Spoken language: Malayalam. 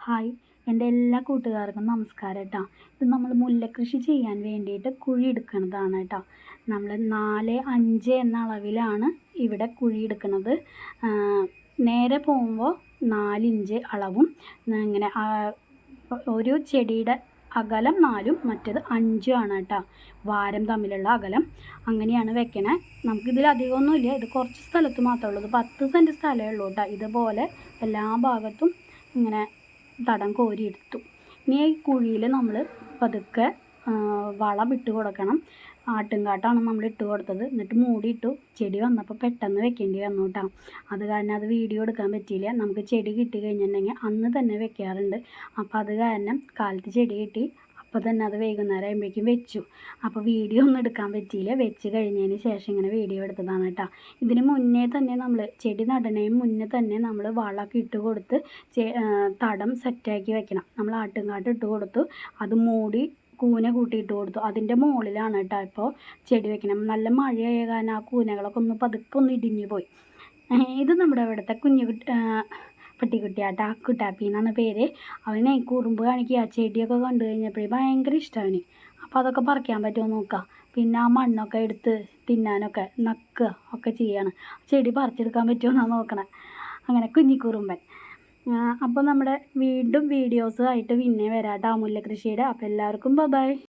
ഹായ്, എൻ്റെ എല്ലാ കൂട്ടുകാർക്കും നമസ്കാരം കേട്ടോ. ഇത് നമ്മൾ മുല്ലക്കൃഷി ചെയ്യാൻ വേണ്ടിയിട്ട് കുഴി എടുക്കുന്നതാണ് കേട്ടോ. നമ്മൾ 4-5 എന്ന അളവിലാണ് ഇവിടെ കുഴി എടുക്കുന്നത്. നേരെ പോകുമ്പോൾ 4 ഇഞ്ച് അളവും ഇങ്ങനെ ഒരു ചെടിയുടെ അകലം 4ഉം മറ്റേത് 5ഉം ആണ് കേട്ടോ. വാരം തമ്മിലുള്ള അകലം അങ്ങനെയാണ് വെക്കണേ. നമുക്കിതിൽ അധികമൊന്നുമില്ല, ഇത് കുറച്ച് സ്ഥലത്ത് മാത്രമേ ഉള്ളൂ. ഇത് 10 സെൻറ്റ് സ്ഥലമേ ഉള്ളൂ കേട്ടോ. ഇതുപോലെ എല്ലാ ഭാഗത്തും ഇങ്ങനെ തടം കോരിയെടുത്തു. ഇനി ഈ കുഴിയിൽ നമ്മൾ പതുക്കെ വളം ഇട്ട് കൊടുക്കണം. ആട്ടുംകാട്ടാണ് നമ്മൾ ഇട്ട് കൊടുത്തത്. എന്നിട്ട് മൂടിയിട്ടു. ചെടി വന്നപ്പോൾ പെട്ടെന്ന് വെക്കേണ്ടി വന്നു കേട്ടോ. അത് കാരണം അത് വീഡിയോ എടുക്കാൻ പറ്റിയില്ല. നമുക്ക് ചെടി കിട്ടി കഴിഞ്ഞിട്ടുണ്ടെങ്കിൽ അന്ന് തന്നെ വെക്കാറുണ്ട്. അപ്പോൾ അത് കാരണം കാലത്ത് ചെടി കിട്ടി, അപ്പോൾ തന്നെ അത് വൈകുന്നേരം ആകുമ്പോഴേക്കും വെച്ചു. അപ്പോൾ വീഡിയോ ഒന്നും എടുക്കാൻ പറ്റിയില്ല. വെച്ച് കഴിഞ്ഞതിന് ശേഷം ഇങ്ങനെ വീഡിയോ എടുത്തതാണ് കേട്ടോ. ഇതിന് മുന്നേ തന്നെ നമ്മൾ ചെടി നടണേയും മുന്നേ തന്നെ നമ്മൾ വളമൊക്കെ ഇട്ട് കൊടുത്ത് തടം സെറ്റാക്കി വെക്കണം. നമ്മൾ ആട്ടുംകാട്ട് ഇട്ട് കൊടുത്തു, അത് മൂടി കൂന കൂട്ടിയിട്ട് കൊടുത്തു. അതിൻ്റെ മുകളിലാണ് കേട്ടോ ഇപ്പോൾ ചെടി വെക്കണം. നല്ല മഴയായ കാരണം ആ കൂനകളൊക്കെ പതുക്കെ ഇടിഞ്ഞു പോയി. ഇത് നമ്മുടെ ഇവിടുത്തെ പട്ടിക്കുട്ടിയാട്ടാ, കുട്ടാപ്പി എന്നാണ് പേര്. അവനെ കുറുമ്പ് കാണിക്കുക. ചെടിയൊക്കെ കണ്ടു കഴിഞ്ഞപ്പോഴേ ഭയങ്കര ഇഷ്ടമാണ്. അപ്പോൾ അതൊക്കെ പറിക്കാൻ പറ്റുമോ നോക്കാം. പിന്നെ ആ മണ്ണൊക്കെ എടുത്ത് തിന്നാനൊക്കെ നക്കുക ഒക്കെ ചെയ്യാണ്. ചെടി പറിച്ചെടുക്കാൻ പറ്റുമോ എന്നാണ് നോക്കണേ. അങ്ങനെ കുഞ്ഞിക്കുറുമ്പൻ. അപ്പോൾ നമ്മുടെ വീണ്ടും വീഡിയോസ് ആയിട്ട് പിന്നെ വരാം കേട്ടോ മുല്ലക്കൃഷിയുടെ. അപ്പോൾ എല്ലാവർക്കും ബൈ.